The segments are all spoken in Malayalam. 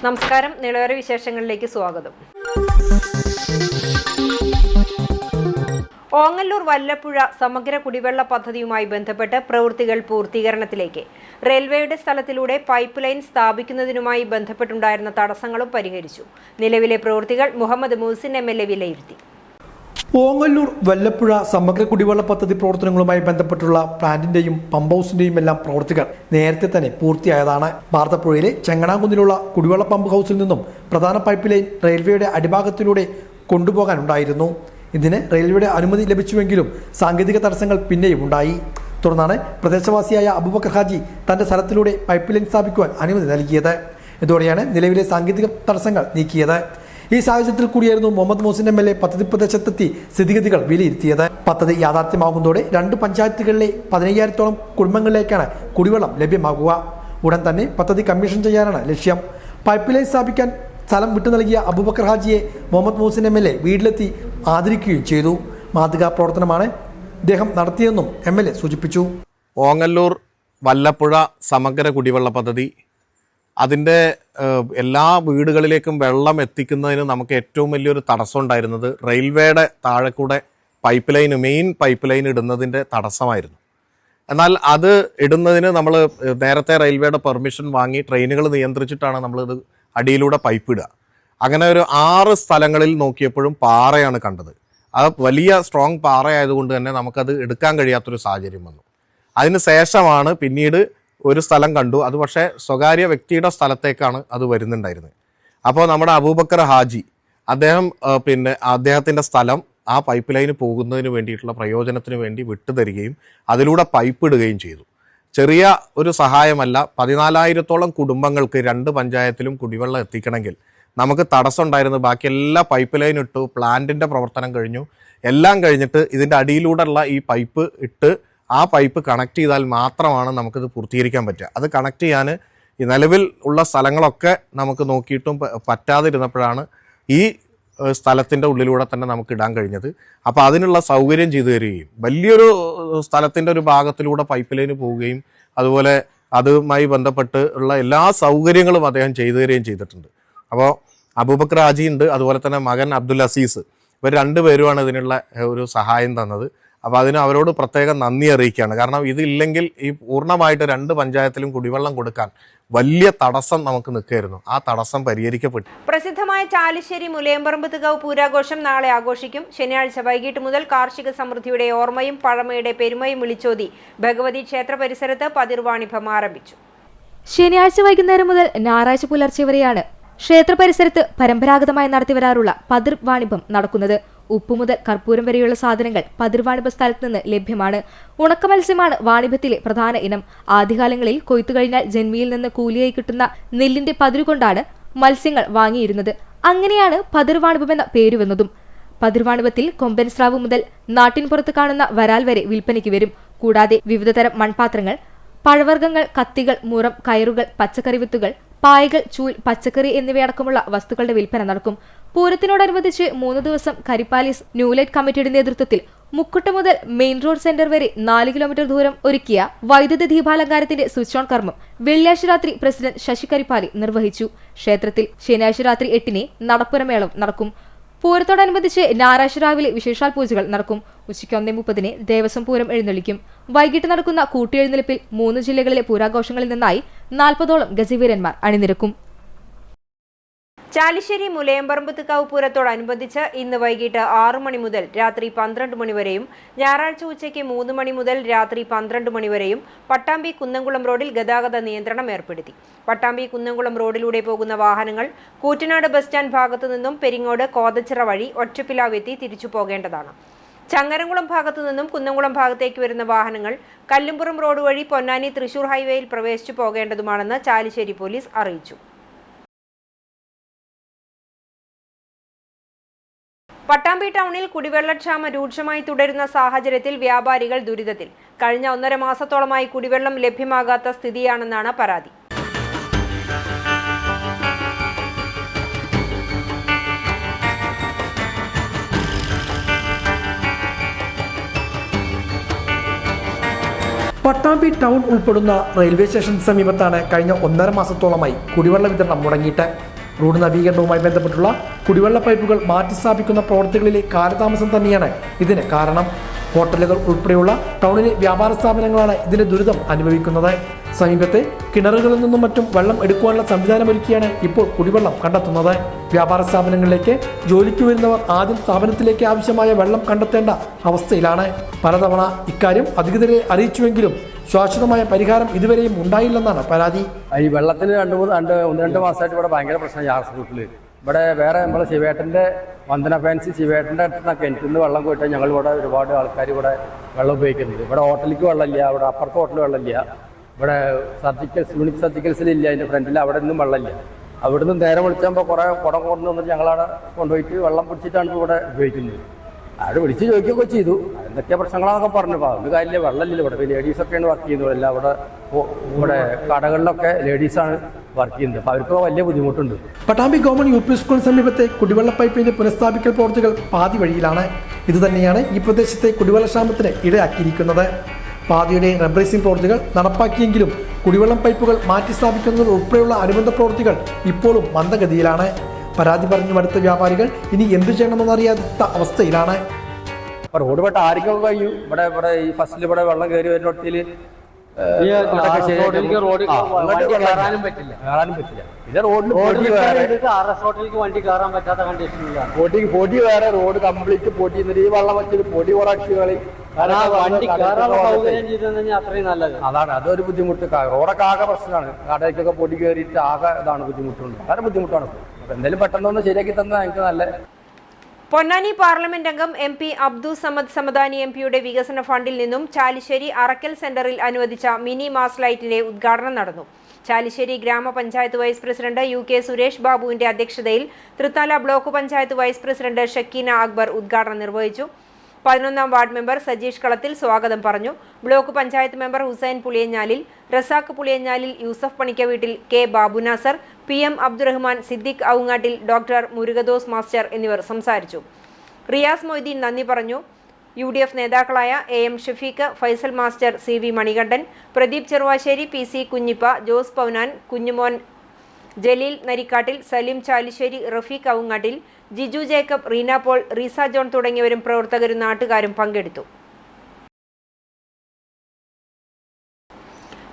നമസ്കാരം, നിളവര വിശേഷങ്ങളിലേക്ക് സ്വാഗതം. ഓങ്ങല്ലൂർ വല്ലപ്പുഴ സമഗ്ര കുടിവെള്ള പദ്ധതിയുമായി ബന്ധപ്പെട്ട് പ്രവൃത്തികൾ പൂർത്തീകരണത്തിലേക്ക്. റെയിൽവേയുടെ സ്ഥലത്തിലൂടെ പൈപ്പ് ലൈൻ സ്ഥാപിക്കുന്നതിനുമായി ബന്ധപ്പെട്ടുണ്ടായിരുന്ന തടസ്സങ്ങളും പരിഹരിച്ചു. നിലവിലെ പ്രവൃത്തികൾ മുഹമ്മദ് മുഹസിൻ MLA വിലയിരുത്തി. ഓങ്ങല്ലൂർ വല്ലപ്പുഴ സമഗ്ര കുടിവെള്ള പദ്ധതി പ്രവർത്തനങ്ങളുമായി ബന്ധപ്പെട്ടുള്ള പ്ലാന്റിന്റെയും പമ്പ് ഹൗസിന്റെയും എല്ലാം പ്രവൃത്തികൾ നേരത്തെ തന്നെ പൂർത്തിയായതാണ്. ഭാരതപ്പുഴയിലെ ചെങ്ങണാകുന്നിലുള്ള കുടിവെള്ള പമ്പ് ഹൗസിൽ നിന്നും പ്രധാന പൈപ്പ് ലൈൻ റെയിൽവേയുടെ അടിഭാഗത്തിലൂടെ കൊണ്ടുപോകാനുണ്ടായിരുന്നു. ഇതിന് റെയിൽവേയുടെ അനുമതി ലഭിച്ചുവെങ്കിലും സാങ്കേതിക തടസ്സങ്ങൾ പിന്നെയും ഉണ്ടായി. തുടർന്നാണ് പ്രദേശവാസിയായ അബൂബക്കർ ഹാജി തന്റെ സ്ഥലത്തിലൂടെ പൈപ്പ് ലൈൻ സ്ഥാപിക്കുവാൻ അനുമതി നൽകിയത്. ഇതോടെയാണ് നിലവിലെ സാങ്കേതിക തടസ്സങ്ങൾ നീക്കിയത്. ഈ സാഹചര്യത്തിൽ കൂടിയായിരുന്നു മുഹമ്മദ് മുഹസിൻ MLA പദ്ധതി പ്രദേശത്തെത്തി സ്ഥിതിഗതികൾ വിലയിരുത്തിയത്. പദ്ധതി യാഥാർത്ഥ്യമാകുന്നതോടെ 2 പഞ്ചായത്തുകളിലെ 15,000-ഓളം കുടുംബങ്ങളിലേക്കാണ് കുടിവെള്ളം ലഭ്യമാകുക. ഉടൻ തന്നെ പദ്ധതി കമ്മീഷൻ ചെയ്യാനാണ് ലക്ഷ്യം. പൈപ്പ് ലൈൻ സ്ഥാപിക്കാൻ സ്ഥലം വിട്ടു നൽകിയ അബൂബക്കർ ഹാജിയെ മുഹമ്മദ് മുഹസിൻ MLA വീട്ടിലെത്തി ആദരിക്കുകയും ചെയ്തു. മാതൃകാ പ്രവർത്തനമാണ് ഇദ്ദേഹം നടത്തിയെന്നും MLA സൂചിപ്പിച്ചു. ഓങ്ങല്ലൂർ വല്ലപ്പുഴ സമഗ്ര കുടിവെള്ള പദ്ധതി, അതിൻ്റെ എല്ലാ വീടുകളിലേക്കും വെള്ളം എത്തിക്കുന്നതിന് നമുക്ക് ഏറ്റവും വലിയൊരു തടസ്സം ഉണ്ടായിരുന്നത് റെയിൽവേയുടെ താഴെ കൂടെ pipe line, main pipe line ഇടുന്നതിൻ്റെ തടസ്സമായിരുന്നു. എന്നാൽ അത് ഇടുന്നതിന് നമ്മൾ നേരത്തെ റെയിൽവേയുടെ പെർമിഷൻ വാങ്ങി ട്രെയിനുകൾ നിയന്ത്രിച്ചിട്ടാണ് നമ്മളിത് അടിയിലൂടെ പൈപ്പ് ഇടുക. അങ്ങനെ ഒരു 6 സ്ഥലങ്ങളിൽ നോക്കിയപ്പോഴും പാറയാണ് കണ്ടത്. അത് വലിയ സ്ട്രോങ് പാറയായതുകൊണ്ട് തന്നെ നമുക്കത് എടുക്കാൻ കഴിയാത്തൊരു സാഹചര്യം വന്നു. അതിന് ശേഷമാണ് പിന്നീട് ഒരു സ്ഥലം കണ്ടു. അത് പക്ഷേ സ്വകാര്യ വ്യക്തിയുടെ സ്ഥലത്തേക്കാണ് അത് വരുന്നുണ്ടായിരുന്നത്. അപ്പോൾ നമ്മുടെ അബൂബക്കർ ഹാജി അദ്ദേഹത്തിൻ്റെ സ്ഥലം ആ പൈപ്പ് ലൈന് പോകുന്നതിന് വേണ്ടിയിട്ടുള്ള പ്രയോജനത്തിന് വേണ്ടി വിട്ടുതരികയും അതിലൂടെ പൈപ്പ് ഇടുകയും ചെയ്തു. ചെറിയ ഒരു സഹായമല്ല. 14,000-ഓളം കുടുംബങ്ങൾക്ക് 2 പഞ്ചായത്തിലും കുടിവെള്ളം എത്തിക്കണമെങ്കിൽ നമുക്ക് തടസ്സം ഉണ്ടായിരുന്നു. ബാക്കി എല്ലാ പൈപ്പ് ലൈൻ ഇട്ടു, പ്ലാന്റിൻ്റെ പ്രവർത്തനം കഴിഞ്ഞു, എല്ലാം കഴിഞ്ഞിട്ട് ഇതിൻ്റെ അടിയിലൂടെയുള്ള ഈ പൈപ്പ് ഇട്ട് ആ പൈപ്പ് കണക്ട് ചെയ്താൽ മാത്രമാണ് നമുക്കിത് പൂർത്തീകരിക്കാൻ പറ്റുക. അത് കണക്ട് ചെയ്യാൻ ഈ നിലവിൽ ഉള്ള സ്ഥലങ്ങളൊക്കെ നമുക്ക് നോക്കിയിട്ടും പറ്റാതിരുന്നപ്പോഴാണ് ഈ സ്ഥലത്തിൻ്റെ ഉള്ളിലൂടെ തന്നെ നമുക്ക് ഇടാൻ കഴിഞ്ഞത്. അപ്പോൾ അതിനുള്ള സൗകര്യം ചെയ്തു തരികയും വലിയൊരു സ്ഥലത്തിൻ്റെ ഒരു ഭാഗത്തിലൂടെ പൈപ്പ് ലൈന് പോവുകയും അതുപോലെ അതുമായി ബന്ധപ്പെട്ട് ഉള്ള എല്ലാ സൗകര്യങ്ങളും അദ്ദേഹം ചെയ്തു തരികയും ചെയ്തിട്ടുണ്ട്. അപ്പോൾ അബൂബക്കർ ഹാജി ഉണ്ട്, അതുപോലെ തന്നെ മകൻ അബ്ദുൽ അസീസ്, ഇവർ 2 പേരുമാണ് ഇതിനുള്ള ഒരു സഹായം തന്നത്. അപ്പോൾ അതിന് അവരോട് പ്രത്യേകം നന്ദി അറിയിക്കുകയാണ്. കാരണം ഇതില്ലെങ്കിൽ ഈ പൂർണ്ണമായിട്ട് 2 പഞ്ചായത്തിലും കുടിവെള്ളം കൊടുക്കാൻ വലിയ തടസ്സം നമുക്ക് നിൽക്കുകയായിരുന്നു. ആ തടസ്സം പരിഹരിക്കപ്പെട്ടു. പ്രസിദ്ധമായ ചാലിശ്ശേരി മുലയമ്പറമ്പ് തികവ് പൂരാഘോഷം നാളെ ആഘോഷിക്കും. ശനിയാഴ്ച വൈകിട്ട് മുതൽ കാർഷിക സമൃദ്ധിയുടെ ഓർമ്മയും പഴമയുടെ പെരുമയും വിളിച്ചോതി ഭഗവതി ക്ഷേത്ര പരിസരത്ത് പതിർവാണിഭം ആരംഭിച്ചു. ശനിയാഴ്ച വൈകുന്നേരം മുതൽ ഞായറാഴ്ച പുലർച്ചെ വരെയാണ് ക്ഷേത്ര പരിസരത്ത് പരമ്പരാഗതമായി നടത്തിവരാറുള്ള പതിർവാണിഭം നടക്കുന്നത്. ഉപ്പു മുതൽ കർപ്പൂരം വരെയുള്ള സാധനങ്ങൾ പതിർവാണിഭ സ്ഥലത്ത് നിന്ന് ലഭ്യമാണ്. ഉണക്ക മത്സ്യമാണ് വാണിഭത്തിലെ പ്രധാന ഇനം. ആദ്യകാലങ്ങളിൽ കൊയ്ത്തു കഴിഞ്ഞാൽ ജന്മിയിൽ നിന്ന് കൂലിയായി കിട്ടുന്ന നെല്ലിന്റെ പതിരുകൊണ്ടാണ് മത്സ്യങ്ങൾ വാങ്ങിയിരുന്നത്. അങ്ങനെയാണ് പതിർവാണിഭം എന്ന പേര് വന്നതും. പതിർവാണിഭത്തിൽ കൊമ്പൻ സ്രാവ് മുതൽ നാട്ടിൻപുറത്ത് കാണുന്ന വരാൽ വരെ വിൽപ്പനയ്ക്ക് വരും. കൂടാതെ വിവിധതരം മൺപാത്രങ്ങൾ, പഴവർഗ്ഗങ്ങൾ, കത്തികൾ, മുറം, കയറുകൾ, പച്ചക്കറി വിത്തുകൾ, പായകൾ, ചൂൽ, പച്ചക്കറി എന്നിവയടക്കമുള്ള വസ്തുക്കളുടെ വിൽപ്പന നടക്കും. പൂരത്തിനോടനുബന്ധിച്ച് 3 ദിവസം കരിപ്പാലീസ് ന്യൂലൈറ്റ് കമ്മിറ്റിയുടെ നേതൃത്വത്തിൽ മുക്കുട്ട മുതൽ മെയിൻ റോഡ് സെന്റർ വരെ 4 കിലോമീറ്റർ ദൂരം ഒരുക്കിയ വൈദ്യുത ദീപാലങ്കാരത്തിന്റെ സ്വിച്ച് ഓൺ കർമ്മം വെള്ളിയാഴ്ച രാത്രി പ്രസിഡന്റ് ശശി കരിപ്പാലി നിർവഹിച്ചു. ക്ഷേത്രത്തിൽ ശനിയാഴ്ച രാത്രി 8-ന് നടപ്പുരമേളം നടക്കും. പൂരത്തോടനുബന്ധിച്ച് ഞായറാഴ്ച രാവിലെ വിശേഷാൽ പൂജകൾ നടക്കും. ഉച്ചയ്ക്ക് 1:30-ന് ദേവസ്വം പൂരം എഴുന്നള്ളിക്കും. വൈകിട്ട് നടക്കുന്ന കൂട്ടിയെഴുന്നള്ളിപ്പിൽ 3 ജില്ലകളിലെ പൂരാഘോഷങ്ങളിൽ നിന്നായി 40ഓളം ഗജവീരന്മാർ അണിനിരക്കും. ചാലിശ്ശേരി മുലയമ്പറമ്പ് തികാവ് പൂരത്തോടനുബന്ധിച്ച് ഇന്ന് വൈകിട്ട് 6 മണി മുതൽ രാത്രി 12 മണി വരെയും ഞായറാഴ്ച ഉച്ചയ്ക്ക് 3 മണി മുതൽ രാത്രി 12 മണി വരെയും പട്ടാമ്പി കുന്നംകുളം റോഡിൽ ഗതാഗത നിയന്ത്രണം ഏർപ്പെടുത്തി. പട്ടാമ്പി കുന്നംകുളം റോഡിലൂടെ പോകുന്ന വാഹനങ്ങൾ കൂറ്റനാട് ബസ് സ്റ്റാൻഡ് ഭാഗത്തു നിന്നും പെരിങ്ങോട് കോതച്ചിറ വഴി ഒറ്റപ്പിലാവെത്തി തിരിച്ചു പോകേണ്ടതാണ്. ചങ്ങരംകുളം ഭാഗത്തു നിന്നും കുന്നംകുളം ഭാഗത്തേക്ക് വരുന്ന വാഹനങ്ങൾ കല്ലുംപുറം റോഡ് വഴി പൊന്നാനി തൃശൂർ ഹൈവേയിൽ പ്രവേശിച്ചു പോകേണ്ടതുമാണെന്ന് ചാലിശ്ശേരി പോലീസ് അറിയിച്ചു. പട്ടാമ്പി ടൗണിൽ കുടിവെള്ളക്ഷാമം രൂക്ഷമായി തുടരുന്ന സാഹചര്യത്തിൽ വ്യാപാരികൾ ദുരിതത്തിൽ. കഴിഞ്ഞ 1.5 മാസത്തോളമായി കുടിവെള്ളം ലഭ്യമാകാത്ത സ്ഥിതിയാണെന്നാണ് പരാതി. പട്ടാമ്പി ടൗൺ ഉൾപ്പെടുന്ന റെയിൽവേ സ്റ്റേഷന് സമീപത്താണ് കഴിഞ്ഞ 1.5 മാസത്തോളമായി കുടിവെള്ള വിതരണം മുടങ്ങിയിട്ട്. റോഡ് നവീകരണവുമായി ബന്ധപ്പെട്ടുള്ള കുടിവെള്ള പൈപ്പുകൾ മാറ്റിസ്ഥാപിക്കുന്ന പ്രവൃത്തികളിലെ കാലതാമസം തന്നെയാണ് ഇതിന് കാരണം. ഹോട്ടലുകൾ ഉൾപ്പെടെയുള്ള ടൗണിലെ വ്യാപാര സ്ഥാപനങ്ങളാണ് ഇതിന്റെ ദുരിതം അനുഭവിക്കുന്നത്. സമീപത്തെ കിണറുകളിൽ നിന്നും മറ്റും വെള്ളം എടുക്കുവാനുള്ള സംവിധാനമൊരുക്കിയാണ് ഇപ്പോൾ കുടിവെള്ളം കണ്ടെത്തുന്നത്. വ്യാപാര സ്ഥാപനങ്ങളിലേക്ക് ജോലിക്ക് വരുന്നവർ ആദ്യം സ്ഥാപനത്തിലേക്ക് ആവശ്യമായ വെള്ളം കണ്ടെത്തേണ്ട അവസ്ഥയിലാണ്. പലതവണ ഇക്കാര്യം അധികൃതരെ അറിയിച്ചുവെങ്കിലും ശാശ്വതമായ പരിഹാരം ഇതുവരെയും ഉണ്ടായില്ലെന്നാണ് പരാതി. ഈ വെള്ളത്തിന് 1-2 മാസമായിട്ട് ഇവിടെ ഭയങ്കര പ്രശ്നം. യാസ് റൂട്ടിൽ ഇവിടെ വേറെ നമ്മളെ ശിവേട്ടൻ്റെ വന്ദന ഫാൻസി ശിവേട്ടൻ്റെ അടുത്തൊക്കെ കിണറ്റിന്ന് വെള്ളം പോയിട്ട് ഞങ്ങൾ ഇവിടെ ഒരുപാട് ആൾക്കാർ ഇവിടെ വെള്ളം ഉപയോഗിക്കുന്നുണ്ട്. ഇവിടെ ഹോട്ടലിലേക്ക് വെള്ളമില്ല, ഇവിടെ അപ്പുറത്തെ ഹോട്ടലിൽ വെള്ളമില്ല, ഇവിടെ യൂണിക് സർജിക്കൽസിലില്ല, അതിൻ്റെ ഫ്രണ്ടിൽ അവിടെ നിന്നും വെള്ളമില്ല. അവിടെ നിന്ന് നേരെ വിളിച്ചാകുമ്പോൾ കുറേ കുടം കൊണ്ടു വന്നിട്ട് ഞങ്ങളവിടെ കൊണ്ടുപോയിട്ട് വെള്ളം പിടിച്ചിട്ടാണ് ഇവിടെ ഉപയോഗിക്കുന്നത്. അവിടെ വിളിച്ച് ചോദിക്കുകയൊക്കെ ചെയ്തു, എന്തൊക്കെയാ പ്രശ്നങ്ങളാണെന്നൊക്കെ പറഞ്ഞു. അതുകൊണ്ട് കാര്യമില്ല, വെള്ളമില്ല. ഇവിടെ ലേഡീസൊക്കെയാണ് വർക്ക് ചെയ്യുന്നത്. എല്ലാം ഇവിടെ കടകളിലൊക്കെ ലേഡീസാണ് വർക്ക് ചെയ്യുന്നത്. അപ്പോൾ അവർക്ക് വലിയ ബുദ്ധിമുട്ടുണ്ട്. പട്ടാമ്പി ഗവൺമെന്റ് യു പി സ്കൂളിന് സമീപത്തെ കുടിവെള്ള പൈപ്പിന്റെ പുനഃസ്ഥാപിക്കൽ പ്രവൃത്തികൾ പാതി വഴിയിലാണ്. ഇതുതന്നെയാണ് ഈ പ്രദേശത്തെ കുടിവെള്ളക്ഷാമത്തിന് ഇടയാക്കിയിരിക്കുന്നത്. പാതിയുടെ റബ്ബറൈസിംഗ് പ്രവൃത്തികൾ നടപ്പാക്കിയെങ്കിലും കുടിവെള്ളം പൈപ്പുകൾ മാറ്റി സ്ഥാപിക്കുന്നത് ഉൾപ്പെടെയുള്ള അനുബന്ധ പ്രവൃത്തികൾ ഇപ്പോഴും മന്ദഗതിയിലാണ്. പരാതി പറഞ്ഞു മടുത്ത വ്യാപാരികൾ ഇനി എന്തു ചെയ്യണമെന്നറിയാത്ത അവസ്ഥയിലാണ്. റോഡ് പെട്ട ആർക്കൊക്കെ കഴിഞ്ഞു. ഇവിടെ ഈ ഫസ്റ്റിൽ ഇവിടെ വെള്ളം കയറി വരുന്നിടത്തിൽ കയറാനും പറ്റില്ല. പിന്നെ റോഡിൽ വണ്ടി കയറാൻ പറ്റാത്ത കണ്ടീഷനിലാണ്. പൊടി വേറെ, റോഡ് കംപ്ലീറ്റ് പൊടി. എന്നിട്ട് ഈ വെള്ളം വെച്ചിട്ട് പൊടി കുറെ അടിച്ചു കളി. അത്രയും നല്ലത്. അതാണ്, അതൊരു ബുദ്ധിമുട്ട്. റോഡൊക്കെ ആകെ പ്രശ്നമാണ്. കടയ്ക്കൊക്കെ പൊടി കയറിയിട്ട് ആകെ ഇതാണ്, ബുദ്ധിമുട്ടുണ്ട്. വളരെ ബുദ്ധിമുട്ടാണ്. എന്തായാലും പെട്ടെന്നൊന്ന് ശരിയാക്കി തന്നാൽ എനിക്ക് നല്ല. പൊന്നാനി പാർലമെന്റ് അംഗം MP അബ്ദു സമദ് സമദാനി MPയുടെ വികസന ഫണ്ടിൽ നിന്നും ചാലിശ്ശേരി അറക്കൽ സെന്ററിൽ അനുവദിച്ച മിനി മാസ് ലൈറ്റിന്റെ ഉദ്ഘാടനം നടന്നു. ചാലിശ്ശേരി ഗ്രാമപഞ്ചായത്ത് വൈസ് പ്രസിഡന്റ് UK സുരേഷ് ബാബുവിന്റെ അധ്യക്ഷതയിൽ Thrithala block panchayat vice president Shakeena Akbar ഉദ്ഘാടനം നിർവഹിച്ചു. 11ാം വാർഡ് മെമ്പർ സജീഷ് കളത്തിൽ സ്വാഗതം പറഞ്ഞു. Block panchayat member Hussain Puliyanjalil, Razak Puliyanjalil, Yusuf Panikka Veettil, K Babunasar, PM Abdurahman, Siddique Aungattil, doctor Murukadas master എന്നിവർ സംസാരിച്ചു. റിയാസ് മൊയ്തീൻ നന്ദി പറഞ്ഞു. UDF നേതാക്കളായ AM Shafeeq, Faisal master, CV Manikandan, Pradeep Cheruvassery, PC Kunjippa, Jose Paunan, Kunjumon, Jaleel Narikkattil, Saleem Chalissery, Rafeeq Aungattil, Jiju Jacob, Reena Paul, Reeza John തുടങ്ങിയവരും പ്രവർത്തകരും നാട്ടുകാരും പങ്കെടുത്തു.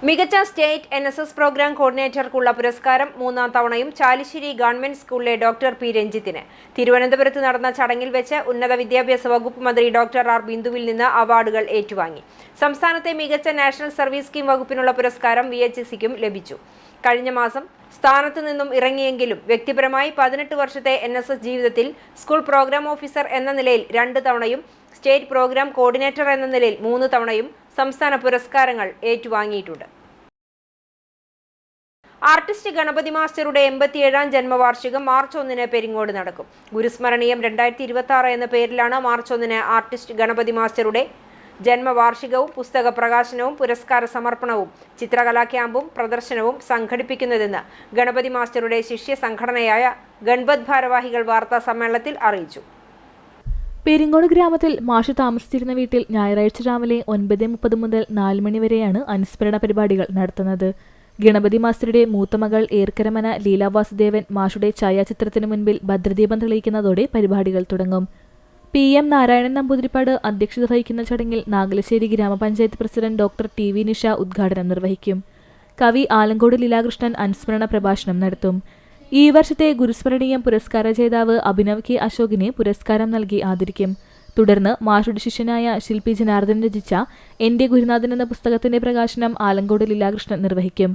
മികച്ച സ്റ്റേറ്റ് NSS പ്രോഗ്രാം കോർഡിനേറ്റർക്കുള്ള പുരസ്കാരം 3ാം തവണയും ചാലിശ്ശേരി ഗവൺമെന്റ് സ്കൂളിലെ ഡോക്ടർ P രഞ്ജിത്തിന്. തിരുവനന്തപുരത്ത് നടന്ന ചടങ്ങിൽ വെച്ച് ഉന്നത വിദ്യാഭ്യാസ വകുപ്പ് മന്ത്രി ഡോക്ടർ R ബിന്ദുവിൽ നിന്ന് അവാർഡുകൾ ഏറ്റുവാങ്ങി. സംസ്ഥാനത്തെ മികച്ച നാഷണൽ സർവീസ് സ്കീം വകുപ്പിനുള്ള പുരസ്കാരം VHSCക്കും ലഭിച്ചു. കഴിഞ്ഞ മാസം സ്ഥാനത്ത് നിന്നും ഇറങ്ങിയെങ്കിലും വ്യക്തിപരമായി 18 വർഷത്തെ NSS ജീവിതത്തിൽ സ്കൂൾ പ്രോഗ്രാം ഓഫീസർ എന്ന നിലയിൽ 2 തവണയും സ്റ്റേറ്റ് പ്രോഗ്രാം കോർഡിനേറ്റർ എന്ന നിലയിൽ 3 തവണയും സംസ്ഥാന പുരസ്കാരങ്ങൾ ഏറ്റുവാങ്ങിയിട്ടുണ്ട്. ആർട്ടിസ്റ്റ് ഗണപതി മാസ്റ്ററുടെ 87ാം ജന്മവാർഷികം മാർച്ച് 1 പെരിങ്ങോട് നടക്കും. ഗുരുസ്മരണീയം 2026 എന്ന പേരിലാണ് മാർച്ച് 1 ആർട്ടിസ്റ്റ് ഗണപതി മാസ്റ്ററുടെ ജന്മവാർഷികവും പുസ്തക പ്രകാശനവും പുരസ്കാര സമർപ്പണവും ചിത്രകലാ ക്യാമ്പും പ്രദർശനവും സംഘടിപ്പിക്കുന്നതെന്ന് ഗണപതി മാസ്റ്ററുടെ ശിഷ്യ സംഘടനയായ ഗൺപത് ഭാരവാഹികൾ വാർത്താ സമ്മേളനത്തിൽ അറിയിച്ചു. പെരിങ്ങോട് ഗ്രാമത്തിൽ മാഷ് താമസിച്ചിരുന്ന വീട്ടിൽ ഞായറാഴ്ച രാവിലെ 9:30 മുതൽ 4 മണി വരെയാണ് അനുസ്മരണ പരിപാടികൾ നടത്തുന്നത്. ഗണപതി മാസ്റ്ററുടെ മൂത്തമകൾ ഏർക്കരമന ലീല വാസുദേവൻ മാഷുടെ ഛായാചിത്രത്തിന് മുൻപിൽ ഭദ്രദീപം തെളിയിക്കുന്നതോടെ പരിപാടികൾ തുടങ്ങും. PM നാരായണൻ നമ്പൂതിരിപ്പാട് അധ്യക്ഷത വഹിക്കുന്ന ചടങ്ങിൽ നാഗലശ്ശേരി ഗ്രാമപഞ്ചായത്ത് പ്രസിഡന്റ് ഡോക്ടർ TV നിഷ ഉദ്ഘാടനം നിർവഹിക്കും. കവി ആലങ്കോട് ലീലാകൃഷ്ണൻ അനുസ്മരണ പ്രഭാഷണം നടത്തും. ഈ വർഷത്തെ ഗുരുസ്മരണീയം പുരസ്കാര ജേതാവ് അഭിനവ് K അശോകിനെ പുരസ്കാരം നൽകി ആദരിക്കും. തുടർന്ന് മാഷുടെ ശിഷ്യനായ ശില്പി ജനാർദ്ദൻ രചിച്ച എന്റെ ഗുരുനാഥൻ എന്ന പുസ്തകത്തിന്റെ പ്രകാശനം ആലങ്കോട് ലീലാകൃഷ്ണൻ നിർവഹിക്കും.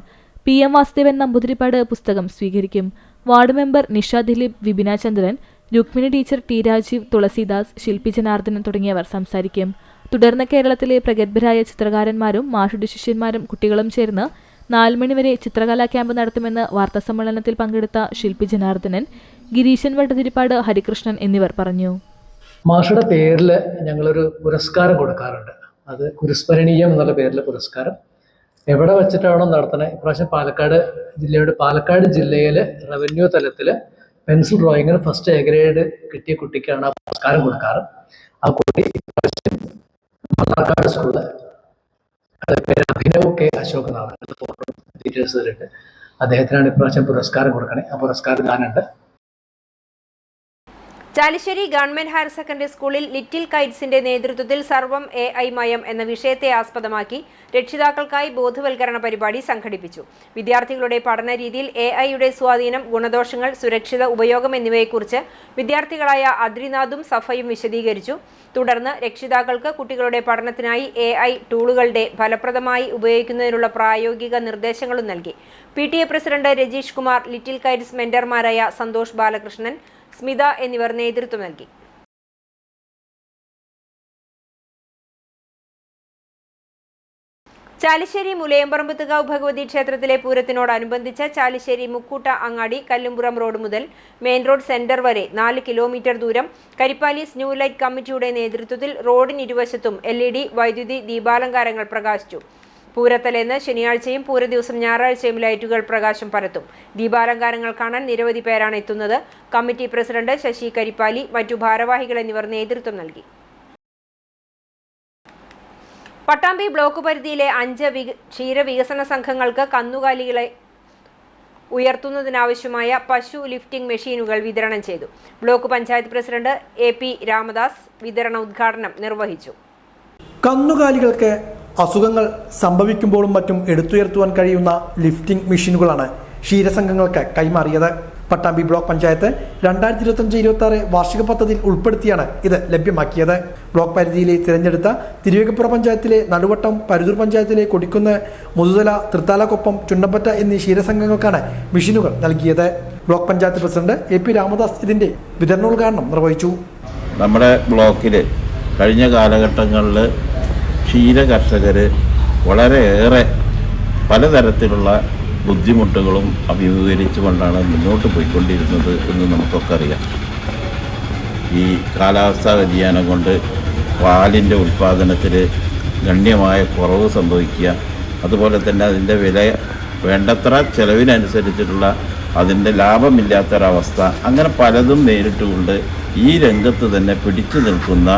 PM വാസുദേവൻ നമ്പൂതിരിപ്പാട് പുസ്തകം സ്വീകരിക്കും. വാർഡ് മെമ്പർ നിഷ ദിലീപ്, വിപിന ചന്ദ്രൻ, രുക്മിണി ടീച്ചർ, T രാജീവ്, തുളസിദാസ്, ശില്പി ജനാർദ്ദനൻ തുടങ്ങിയവർ സംസാരിക്കും. തുടർന്ന് കേരളത്തിലെ പ്രഗത്ഭരായ ചിത്രകാരന്മാരും മാഷുടെ ശിഷ്യന്മാരും കുട്ടികളും ചേർന്ന് 4 മണിവരെ ചിത്രകലാ ക്യാമ്പ് നടത്തുമെന്ന് വാർത്താസമ്മേളനത്തിൽ പങ്കെടുത്ത ശില്പി ജനാർദ്ദനൻ, ഗിരീശൻ വട്ടതിരിപ്പാട്, ഹരികൃഷ്ണൻ എന്നിവർ പറഞ്ഞു. മാഷുടെ പേരിൽ ഞങ്ങളൊരു പുരസ്കാരം കൊടുക്കാറുണ്ട്. അത് ഗുരുസ്മരണീയം എന്നുള്ള പേരിൽ പുരസ്കാരം എവിടെ വെച്ചിട്ടാണോ നടത്തുന്നത്. ഇപ്രാവശ്യം പാലക്കാട് ജില്ലയിൽ റവന്യൂ തലത്തിൽ പെൻസിൽ ഡ്രോയിങ്ങിന് ഫസ്റ്റ് A ഗ്രേഡ് കിട്ടിയ കുട്ടിക്കാണ് ആ പുരസ്കാരം കൊടുക്കാറ്. ആ കുട്ടി പാലക്കാട് സ്കൂളിൽ പേര് അഭിനവ് കെ അശോക് എന്നാണ്. ഫോട്ടോ ഡീറ്റെയിൽസ് ഇതിലുണ്ട്. അദ്ദേഹത്തിനാണ് ഇപ്രാവശ്യം പുരസ്കാരം കൊടുക്കണേ. ആ പുരസ്കാരം ഞാനുണ്ട്. ചാലിശ്ശേരി ഗവൺമെന്റ് ഹയർ സെക്കൻഡറി സ്കൂളിൽ ലിറ്റിൽ കൈറ്റ്സിന്റെ നേതൃത്വത്തിൽ സർവം AI മയം എന്ന വിഷയത്തെ ആസ്പദമാക്കി രക്ഷിതാക്കൾക്കായി ബോധവൽക്കരണ പരിപാടി സംഘടിപ്പിച്ചു. വിദ്യാർത്ഥികളുടെ പഠന രീതിയിൽ AIയുടെ സ്വാധീനം, ഗുണദോഷങ്ങൾ, സുരക്ഷിത ഉപയോഗം എന്നിവയെക്കുറിച്ച് വിദ്യാർത്ഥികളായ അദ്രിനാഥും സഫയും വിശദീകരിച്ചു. തുടർന്ന് രക്ഷിതാക്കൾക്ക് കുട്ടികളുടെ പഠനത്തിനായി AI ടൂളുകളുടെ ഫലപ്രദമായി ഉപയോഗിക്കുന്നതിനുള്ള പ്രായോഗിക നിർദ്ദേശങ്ങളും നൽകി. PTA president Rajeesh Kumar, little kites മെന്റർമാരായ സന്തോഷ് ബാലകൃഷ്ണൻ, സ്മിത എന്നിവർ നേതൃത്വം നൽകി. ചാലിശ്ശേരി മുലയമ്പറമ്പത്തുകാവ് ഭഗവതി ക്ഷേത്രത്തിലെ പൂരത്തിനോടനുബന്ധിച്ച് ചാലിശ്ശേരി മുക്കൂട്ട അങ്ങാടി കല്ലുംപുറം റോഡ് മുതൽ മെയിൻ റോഡ് സെന്റർ വരെ 4 കിലോമീറ്റർ ദൂരം കരിപ്പാലീസ് ന്യൂ ലൈറ്റ് കമ്മിറ്റിയുടെ നേതൃത്വത്തിൽ റോഡിനിരുവശത്തും LED വൈദ്യുതി ദീപാലങ്കാരങ്ങൾ പ്രകാശിച്ചു. പൂരത്തലേന്ന് ശനിയാഴ്ചയും പൂര ദിവസം ഞായറാഴ്ചയും ലൈറ്റുകൾ പ്രകാശം പരത്തും. ദീപാലങ്കാരങ്ങൾ കാണാൻ നിരവധി പേരാണ് എത്തുന്നത്. കമ്മിറ്റി പ്രസിഡന്റ് ശശി കരിപ്പാലി, മറ്റു ഭാരവാഹികൾ എന്നിവർ നേതൃത്വം നൽകി. പട്ടാമ്പി ബ്ലോക്ക് പരിധിയിലെ 5 ക്ഷീരവികസന സംഘങ്ങൾക്ക് കന്നുകാലികളെ ഉയർത്തുന്നതിനാവശ്യമായ പശു ലിഫ്റ്റിംഗ് മെഷീനുകൾ വിതരണം ചെയ്തു. Block panchayat president AP Ramadas വിതരണ ഉദ്ഘാടനം നിർവഹിച്ചു. കന്നുകാലികൾക്ക് അസുഖങ്ങൾ സംഭവിക്കുമ്പോഴും മറ്റും എടുത്തുയർത്തുവാൻ കഴിയുന്ന ലിഫ്റ്റിംഗ് മെഷീനുകളാണ് ക്ഷീരസംഘങ്ങൾക്ക് കൈമാറിയത്. പട്ടാമ്പി ബ്ലോക്ക് പഞ്ചായത്ത് 2025-26 വാർഷിക പദ്ധതിയിൽ ഉൾപ്പെടുത്തിയാണ് ഇത് ലഭ്യമാക്കിയത്. ബ്ലോക്ക് പരിധിയിലെ തിരഞ്ഞെടുത്ത തിരുവേഗപ്പുറ പഞ്ചായത്തിലെ നടുവട്ടം, പരുതൂർ പഞ്ചായത്തിലെ കൊടിക്കുന്ന്, മുതുതല, തൃത്താലക്കൊപ്പം, ചുണ്ടമ്പറ്റ എന്നീ ക്ഷീരസംഘങ്ങൾക്കാണ് മെഷീനുകൾ നൽകിയത്. Block panchayat president AP Ramadas ഇതിന്റെ വിതരണോദ്ഘാടനം നിർവഹിച്ചു. നമ്മുടെ ബ്ലോക്കിൽ കഴിഞ്ഞ കാലഘട്ടങ്ങളിൽ ക്ഷീര കർഷകർ വളരെയേറെ പലതരത്തിലുള്ള ബുദ്ധിമുട്ടുകളും അഭിമുഖീകരിച്ചുകൊണ്ടാണ് മുന്നോട്ട് പോയിക്കൊണ്ടിരുന്നത് എന്ന് നമുക്കൊക്കെ അറിയാം. ഈ കാലാവസ്ഥാ വ്യതിയാനം കൊണ്ട് പാലിൻ്റെ ഉൽപ്പാദനത്തിൽ ഗണ്യമായ കുറവ് സംഭവിക്കുക, അതുപോലെ തന്നെ അതിൻ്റെ വില വേണ്ടത്ര ചെലവിനനുസരിച്ചിട്ടുള്ള അതിൻ്റെ ലാഭമില്ലാത്തൊരവസ്ഥ, അങ്ങനെ പലതും നേരിട്ടുകൊണ്ട് ഈ രംഗത്ത് തന്നെ പിടിച്ചു നിൽക്കുന്ന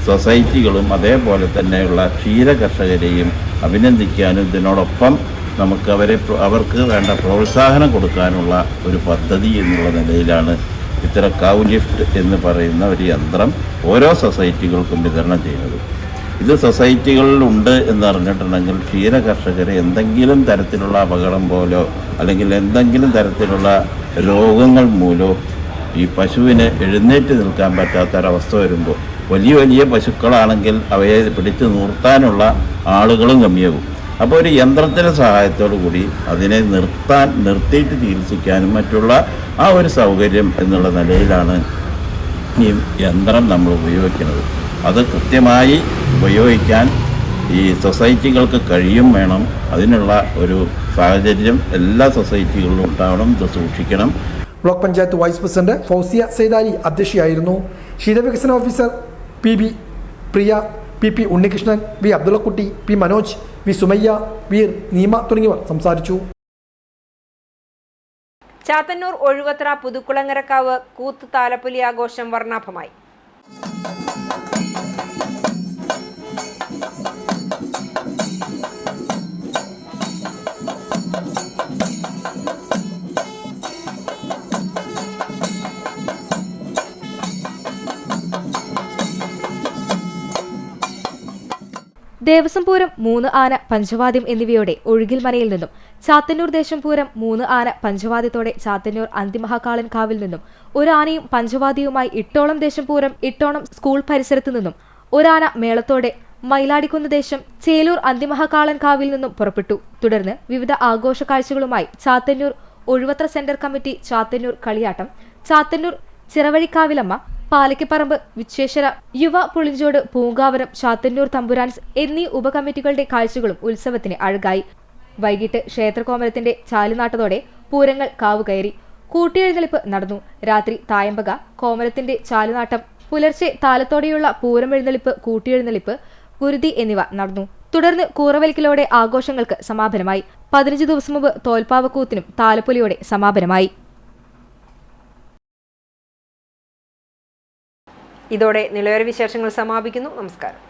സൊസൈറ്റികളും അതേപോലെ തന്നെയുള്ള ക്ഷീര കർഷകരെയും അഭിനന്ദിക്കാനും ഇതിനോടൊപ്പം നമുക്ക് അവർക്ക് വേണ്ട പ്രോത്സാഹനം കൊടുക്കാനുള്ള ഒരു പദ്ധതി എന്നുള്ള നിലയിലാണ് ഇത്തരം കൗ ലിഫ്റ്റ് എന്ന് പറയുന്ന ഒരു യന്ത്രം ഓരോ സൊസൈറ്റികൾക്കും വിതരണം ചെയ്യുന്നത്. ഇത് സൊസൈറ്റികളിലുണ്ട് എന്നറിഞ്ഞിട്ടുണ്ടെങ്കിൽ ക്ഷീര കർഷകർ എന്തെങ്കിലും തരത്തിലുള്ള അപകടം പോലോ അല്ലെങ്കിൽ എന്തെങ്കിലും തരത്തിലുള്ള രോഗങ്ങൾ മൂലോ ഈ പശുവിന് എഴുന്നേറ്റ് നിൽക്കാൻ പറ്റാത്തൊരവസ്ഥ വരുമ്പോൾ, വലിയ വലിയ പശുക്കളാണെങ്കിൽ അവയെ പിടിച്ചു നിർത്താനുള്ള ആളുകളും കമ്മിയാകും. അപ്പോൾ ഒരു യന്ത്രത്തിൻ്റെ സഹായത്തോടു കൂടി അതിനെ നിർത്തിയിട്ട് ചികിത്സിക്കാനും മറ്റുള്ള ആ ഒരു സൗകര്യം എന്നുള്ള നിലയിലാണ് ഈ യന്ത്രം നമ്മൾ ഉപയോഗിക്കുന്നത്. അത് കൃത്യമായി ഉപയോഗിക്കാൻ ഈ സൊസൈറ്റികൾക്ക് കഴിയും വേണം. അതിനുള്ള ഒരു സാഹചര്യം എല്ലാ സൊസൈറ്റികളിലും ഉണ്ടാവണം. ഇത് സൂക്ഷിക്കണം. Block panchayat vice president Fousiya Saidali അധ്യക്ഷയായിരുന്നു. ക്ഷീരവികസന officer PB Priya, PP Unnikrishnan, V Abdullakutty, P Manoj, V Sumayya, Veer, Neema തുടങ്ങിയവർ സംസാരിച്ചു. ചാത്തന്നൂർ ഒഴുവത്ര പുതുക്കുളങ്ങരക്കാവ് കൂത്ത് താലപ്പൊലി ആഘോഷം വർണ്ണാഭമായി. ദേവസ്വം പൂരം 3 ആന പഞ്ചവാദ്യം എന്നിവയോടെ ഒഴുകിൽ മനയിൽ നിന്നും, ചാത്തന്നൂർ ദേശം പൂരം 3 ആന പഞ്ചവാദ്യത്തോടെ ചാത്തന്നൂർ അന്തിമഹാകാളൻ കാവിൽ നിന്നും, 1 ആനയും പഞ്ചവാദ്യവുമായി ഇട്ടോളം ദേശം പൂരം ഇട്ടോണം സ്കൂൾ പരിസരത്തു നിന്നും, 1 ആന മേളത്തോടെ മയിലാടിക്കുന്ന് ദേശം ചേലൂർ അന്തിമഹാകാളൻ കാവിൽ നിന്നും പുറപ്പെട്ടു. തുടർന്ന് വിവിധ ആഘോഷ കാഴ്ചകളുമായി ചാത്തന്നൂർ ഒഴുവത്ര സെന്റർ കമ്മിറ്റി, ചാത്തന്നൂർ കളിയാട്ടം, ചാത്തന്നൂർ ചിറവഴിക്കാവിലമ്മ, പാലയ്ക്കപ്പറമ്പ് വിശ്വേശ്വര, യുവ പുളിഞ്ചോട്, പൂങ്കാവനം, ചാത്തന്നൂർ തമ്പുരാൻസ് എന്നീ ഉപകമ്മിറ്റികളുടെ കാഴ്ചകളും ഉത്സവത്തിന് അഴകായി. വൈകിട്ട് ക്ഷേത്രകോമരത്തിന്റെ ചാലുനാട്ടത്തോടെ പൂരങ്ങൾ കാവുകയറി. കൂട്ടിയെഴുന്നള്ളിപ്പ് നടന്നു. രാത്രി തായമ്പക, കോമരത്തിന്റെ ചാലുനാട്ടം, പുലർച്ചെ താലത്തോടെയുള്ള പൂരമെഴുന്നള്ളിപ്പ്, കൂട്ടിയെഴുന്നള്ളിപ്പ്, ഗുരുതി എന്നിവ നടന്നു. തുടർന്ന് കൂറവലിക്കലോടെ ആഘോഷങ്ങൾക്ക് സമാപനമായി. 15 ദിവസം മുമ്പ് തോൽപ്പാവക്കൂത്തിനും താലപ്പൊലിയോടെ സമാപനമായി. ഇതോടെ നിലവര വിശേഷങ്ങൾ സമാപിക്കുന്നു. നമസ്കാരം.